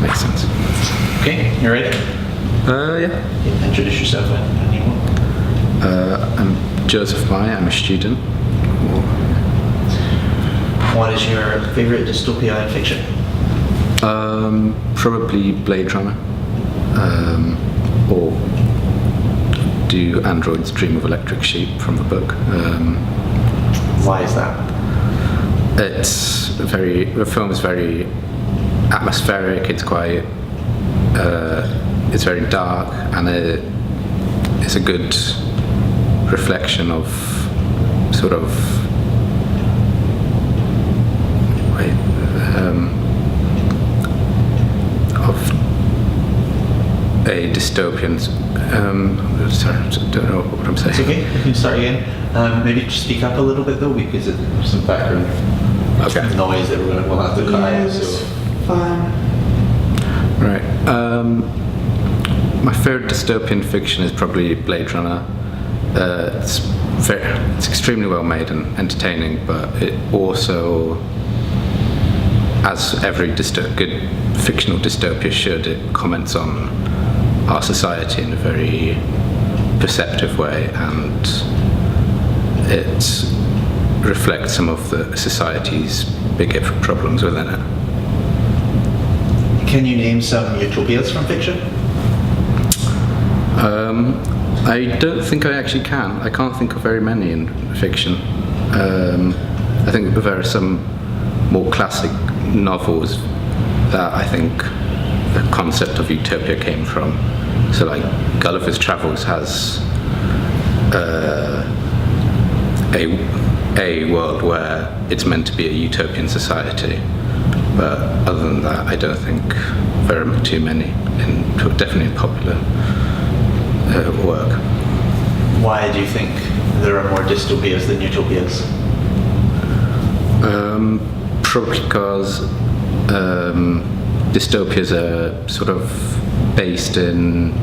makes sense. Okay, you ready? Yeah. Introduce yourself and you want. I'm Joseph Mai, I'm a student. What is your favourite dystopia in fiction? Probably Blade Runner. Or Do Androids Dream of Electric Sheep from the book. Why is that? The film is very atmospheric, it's quite, it's very dark, and it's a good reflection of sort of, of a dystopian, sorry, I don't know what I'm saying. It's okay, you can start again. Maybe just speak up a little bit though, because there's some background noise that we'll have to cut out. So. Fine. Right. My favourite dystopian fiction is probably Blade Runner. It's extremely well made and entertaining, but it also, as every good fictional dystopia should, it comments on our society in a very perceptive way, and it reflects some of the society's bigger problems within it. Can you name some utopias from fiction? I don't think I actually can. I can't think of very many in fiction. I think there are some more classic novels that I think the concept of utopia came from. So like Gulliver's Travels has a world where it's meant to be a utopian society, but other than that I don't think there are too many, definitely in popular work. Why do you think there are more dystopias than utopias? Probably because dystopias are sort of based in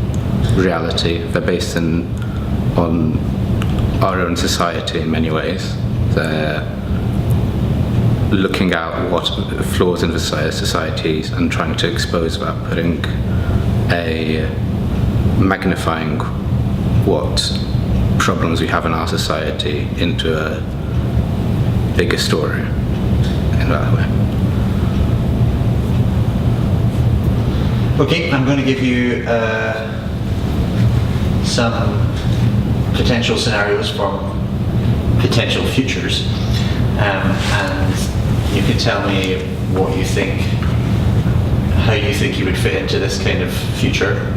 reality. They're based on our own society in many ways. They're looking at what flaws in the societies and trying to expose that, magnifying what problems we have in our society into a bigger story in that way. Okay, I'm going to give you some potential scenarios from potential futures, and you can tell me what you think, how you think you would fit into this kind of future,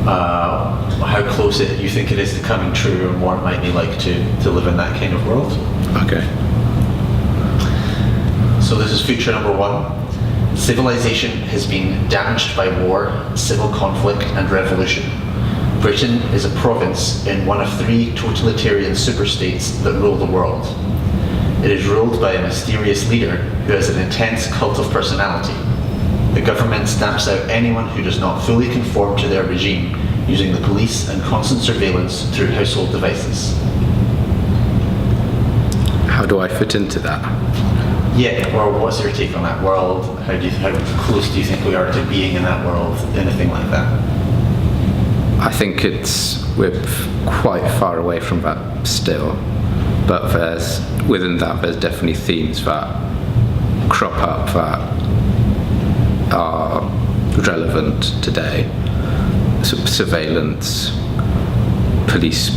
how close you think it is to coming true, and what it might be like to live in that kind of world. Okay. So this is future number one. Civilization has been damaged by war, civil conflict, and revolution. Britain is a province in one of 3 totalitarian superstates that rule the world. It is ruled by a mysterious leader who has an intense cult of personality. The government stamps out anyone who does not fully conform to their regime, using the police and constant surveillance through household devices. How do I fit into that? Yeah, or what's your take on that world? How close do you think we are to being in that world? Anything like that? I think we're quite far away from that still, but within that there's definitely themes that crop up that are relevant today. Surveillance, police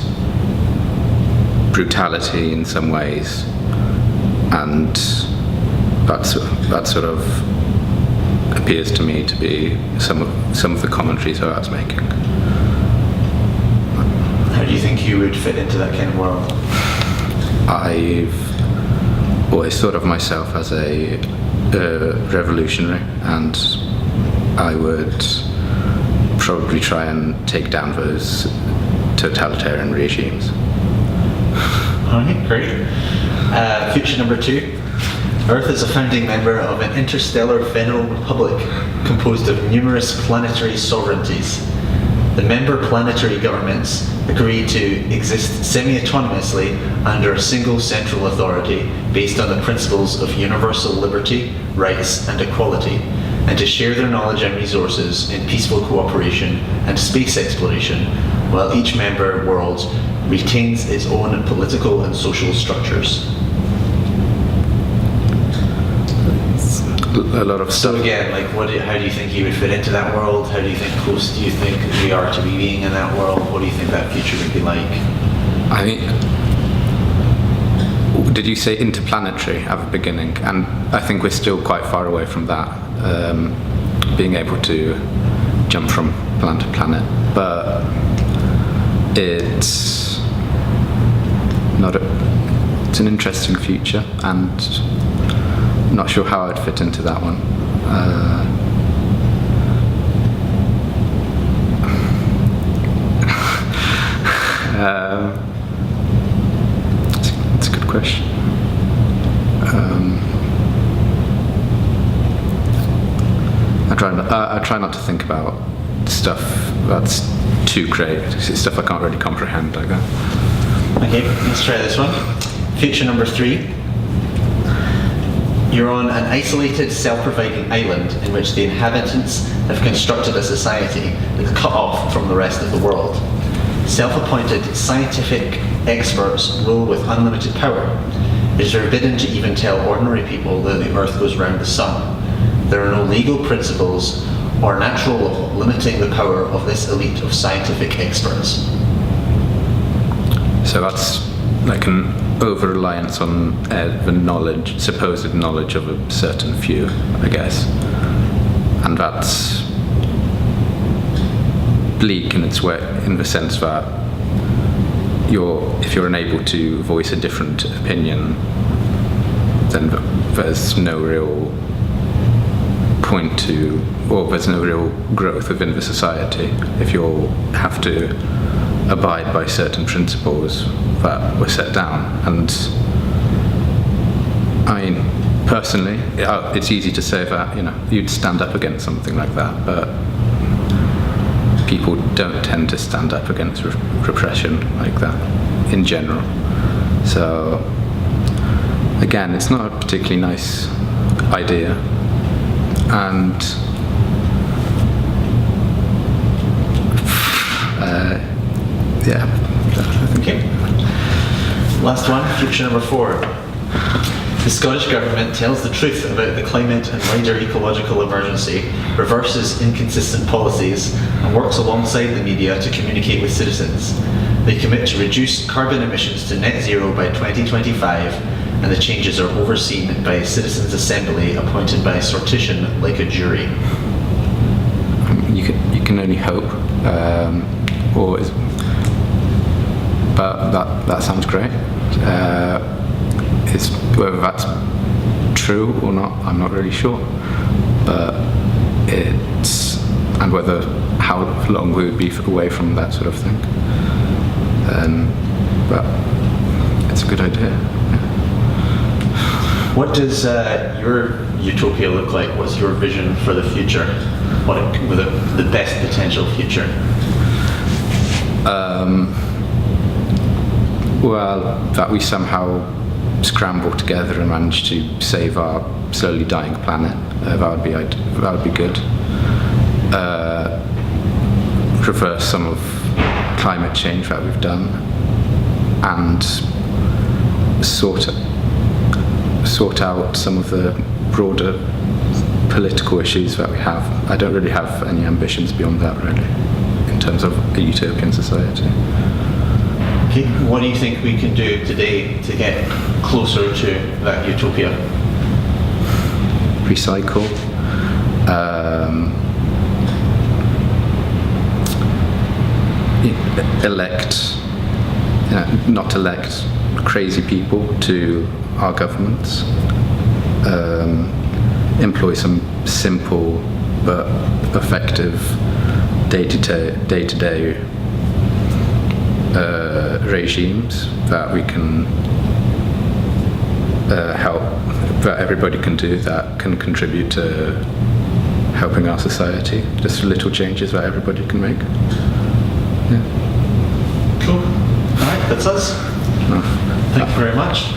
brutality in some ways, and that sort of appears to me to be some of the commentaries that I was making. How do you think you would fit into that kind of world? I've always thought of myself as a revolutionary, and I would probably try and take down those totalitarian regimes. Alright, great. Future number 2. Earth is a founding member of an interstellar federal republic composed of numerous planetary sovereignties. The member planetary governments agree to exist semi-autonomously under a single central authority based on the principles of universal liberty, rights, and equality. and to share their knowledge and resources in peaceful cooperation and space exploration, while each member world retains its own political and social structures. A lot of stuff. So again, like, how do you think you would fit into that world? How do you think close do you think we are to being in that world? What do you think that future would be like? I think. Did you say interplanetary at the beginning? And I think we're still quite far away from that, being able to jump from planet to planet. But it's not it's an interesting future, and not sure how I'd fit into that one. It's a good question. I try not to think about stuff that's too great. It's stuff I can't really comprehend like that. Okay, let's try this one. Future number 3. You're on an isolated, self-providing island in which the inhabitants have constructed a society that's cut off from the rest of the world. Self-appointed scientific experts rule with unlimited power. It is forbidden to even tell ordinary people that the Earth goes round the sun. There are no legal principles or natural law limiting the power of this elite of scientific experts. So that's like an over-reliance on the knowledge, supposed knowledge of a certain few, I guess. And that's bleak in its way, in the sense that if you're unable to voice a different opinion, then there's no real point to, or there's no real growth within the society if you have to abide by certain principles that were set down. And I mean, personally, it's easy to say that, you'd stand up against something like that, but people don't tend to stand up against repression like that in general. So again, it's not a particularly nice idea, and yeah, I think. Okay. Last one, future number 4. The Scottish Government tells the truth about the climate and wider ecological emergency, reverses inconsistent policies, and works alongside the media to communicate with citizens. They commit to reduce carbon emissions to net zero by 2025, and the changes are overseen by a citizens' assembly appointed by a sortition like a jury. You can only hope, but that sounds great. It's whether that's true or not, I'm not really sure. But and how long we would be away from that sort of thing. But it's a good idea. Yeah. What does your utopia look like? What's your vision for the future? With the best potential future? Well, that we somehow scramble together and manage to save our slowly dying planet. That would be good. Reverse some of climate change that we've done, and sort out some of the broader political issues that we have. I don't really have any ambitions beyond that, really, in terms of a utopian society. Okay, what do you think we can do today to get closer to that utopia? Recycle. Not elect crazy people to our governments. Employ some simple but effective day-to-day regimes that we can help, that everybody can do, that can contribute to helping our society. Just little changes that everybody can make. Yeah. Cool. All right, that's us. No. Thank you very much.